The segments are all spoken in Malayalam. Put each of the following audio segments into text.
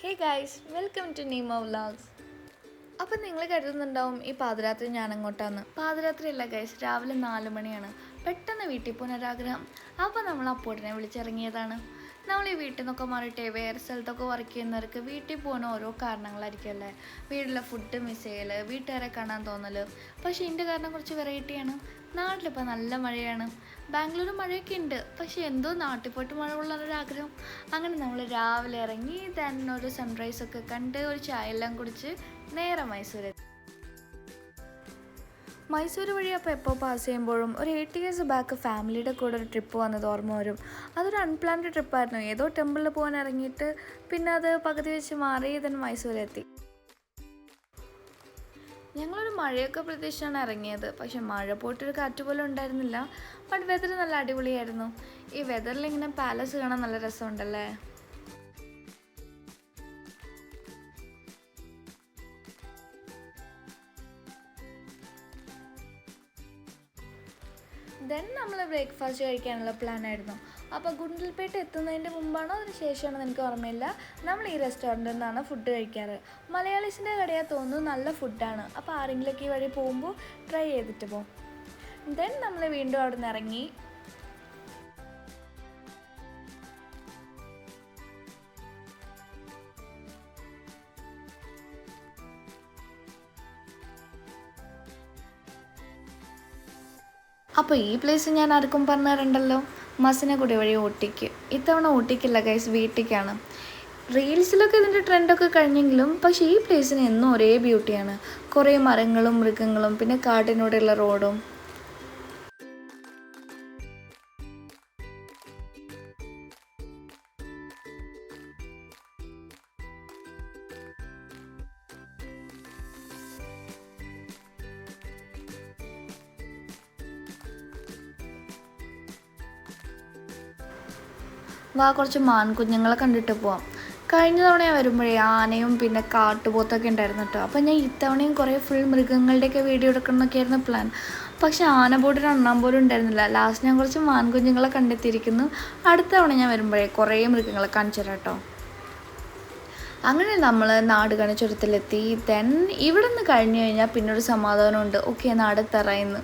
Hey guys, welcome to Neema vlogs. അപ്പം നിങ്ങൾ കരുതുന്നുണ്ടാവും ഈ പാതിരാത്രി ഞാൻ അങ്ങോട്ടാന്ന്. പാതിരാത്രിയല്ല ഗൈസ്, രാവിലെ 4 മണിയാണ്. പെട്ടെന്ന് വീട്ടിൽ പോകാൻ ഒരാഗ്രഹം. അപ്പോൾ നമ്മൾ അപ്പോട്ടിനെ വിളിച്ചിറങ്ങിയതാണ്. നമ്മൾ ഈ വീട്ടിൽ നിന്നൊക്കെ മാറിയിട്ടേ വേറെ സ്ഥലത്തൊക്കെ വർക്ക് ചെയ്യുന്നവർക്ക് വീട്ടിൽ പോകുന്ന ഓരോ കാരണങ്ങളായിരിക്കും അല്ലേ. വീട്ടിലെ ഫുഡ് മിസ് ചെയ്യൽ, വീട്ടുകാരെ കാണാൻ തോന്നൽ. പക്ഷേ ഇതിൻ്റെ കാരണം കുറച്ച് വെറൈറ്റിയാണ്. നാട്ടിലിപ്പോൾ നല്ല മഴയാണ്. ബാംഗ്ലൂർ മഴയൊക്കെ ഉണ്ട്, പക്ഷേ എന്തോ നാട്ടിൽ പോയിട്ട് മഴ കൊള്ളാനൊരാഗ്രഹം. അങ്ങനെ നമ്മൾ രാവിലെ ഇറങ്ങി തന്നെ ഒരു സൺറൈസൊക്കെ കണ്ട് ഒരു ചായ എല്ലാം കുടിച്ച് നേരെ മൈസൂർ വഴി അപ്പോൾ എപ്പോൾ പാസ് ചെയ്യുമ്പോഴും ഒരു 8 ഇയേഴ്സ് ബാക്ക് ഫാമിലിയുടെ കൂടെ ഒരു ട്രിപ്പ് വന്നത് ഓർമ്മ വരും. അതൊരു അൺപ്ലാൻഡ് ട്രിപ്പായിരുന്നു. ഏതോ ടെമ്പിളിൽ പോകാൻ ഇറങ്ങിയിട്ട് പിന്നെ അത് പകുതി വെച്ച് മാറി തന്നെ മൈസൂരെത്തി. ഞങ്ങളൊരു മഴയൊക്കെ പ്രതീക്ഷിച്ചാണ് ഇറങ്ങിയത്. പക്ഷെ മഴ പോയിട്ടൊരു കാറ്റ് പോലും ഉണ്ടായിരുന്നില്ല. ബട്ട് വെതർ നല്ല അടിപൊളിയായിരുന്നു. ഈ വെതറിൽ ഇങ്ങനെ പാലസ് കാണാൻ നല്ല രസമുണ്ടല്ലേ. ദെൻ നമ്മൾ ബ്രേക്ക്ഫാസ്റ്റ് കഴിക്കാനുള്ള പ്ലാനായിരുന്നു. അപ്പോൾ ഗുണ്ടൽപേട്ട് എത്തുന്നതിൻ്റെ മുമ്പാണോ അതിന് ശേഷമാണോ എനിക്ക് ഓർമ്മയില്ല, നമ്മൾ ഈ റെസ്റ്റോറൻറ്റിൽ നിന്നാണ് ഫുഡ് കഴിക്കാറ്. മലയാളീസിൻ്റെ കടയാ തോന്നുന്നു, നല്ല ഫുഡാണ്. അപ്പോൾ ആരെങ്കിലുമൊക്കെ ഈ വഴി പോകുമ്പോൾ ട്രൈ ചെയ്തിട്ട് പോകും. ദെൻ നമ്മൾ വീണ്ടും അവിടെ നിന്ന് ഇറങ്ങി. അപ്പോൾ ഈ പ്ലേസ് ഞാൻ ആർക്കും പറഞ്ഞു തരണ്ടല്ലോ. മസിനഗുഡി വഴി ഊട്ടിക്ക്. ഇത്തവണ ഊട്ടിക്കല്ല ഗൈസ്, വീട്ടിലേക്കാണ്. റീൽസിലൊക്കെ ഇതിൻ്റെ ട്രെൻഡൊക്കെ കഴിഞ്ഞെങ്കിലും പക്ഷേ ഈ പ്ലേസിന് എന്നും ഒരേ ബ്യൂട്ടിയാണ്. കുറേ മരങ്ങളും മൃഗങ്ങളും പിന്നെ കാട്ടിനൂടെയുള്ള റോഡും. കുറച്ച് മാൻകുഞ്ഞുങ്ങളെ കണ്ടിട്ട് പോവാം. കഴിഞ്ഞ തവണ ഞാൻ വരുമ്പോഴേ ആനയും പിന്നെ കാട്ടുപോത്തൊക്കെ ഉണ്ടായിരുന്നു കേട്ടോ. അപ്പം ഞാൻ ഇത്തവണയും കുറേ ഫുൾ മൃഗങ്ങളുടെയൊക്കെ വീഡിയോ എടുക്കണമെന്നൊക്കെയായിരുന്നു പ്ലാൻ. പക്ഷെ ആന പോയിട്ട് എണ്ണാൻ പോലും ഉണ്ടായിരുന്നില്ല. ലാസ്റ്റ് ഞാൻ കുറച്ച് മാൻകുഞ്ഞുങ്ങളെ കണ്ടെത്തിയിരിക്കുന്നു. അടുത്ത തവണ ഞാൻ വരുമ്പോഴേ കുറേ മൃഗങ്ങളെ കാണിച്ചു തരാം കേട്ടോ. അങ്ങനെ നമ്മൾ നാടുകാണി ചുരത്തിലെത്തി. ദെൻ ഇവിടെ നിന്ന് കഴിഞ്ഞു കഴിഞ്ഞാൽ പിന്നെ ഒരു സമാധാനമുണ്ട്. ഓക്കെ, നാടെത്തറയിന്ന്.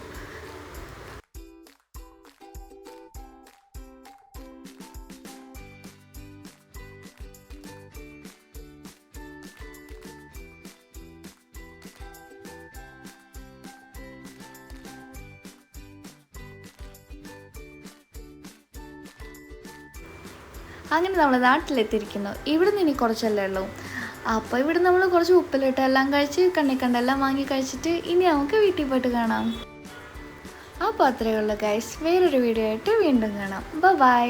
അങ്ങനെ നമ്മൾ നാട്ടിലെത്തിയിരിക്കുന്നു. ഇവിടെ നിന്ന് ഇനി കുറച്ചല്ലേ ഉള്ളൂ. അപ്പോൾ ഇവിടെ നമ്മൾ കുറച്ച് ഉപ്പിലിട്ട് എല്ലാം കഴിച്ച് കണ്ണിക്കണ്ടെല്ലാം വാങ്ങി കഴിച്ചിട്ട് ഇനി നമുക്ക് വീട്ടിൽ പോയിട്ട് കാണാം. അപ്പോൾ അത്രയേ ഉള്ളൂ ഗൈസ്. വേറൊരു വീഡിയോ ആയിട്ട് വീണ്ടും കാണാം. ബൈ.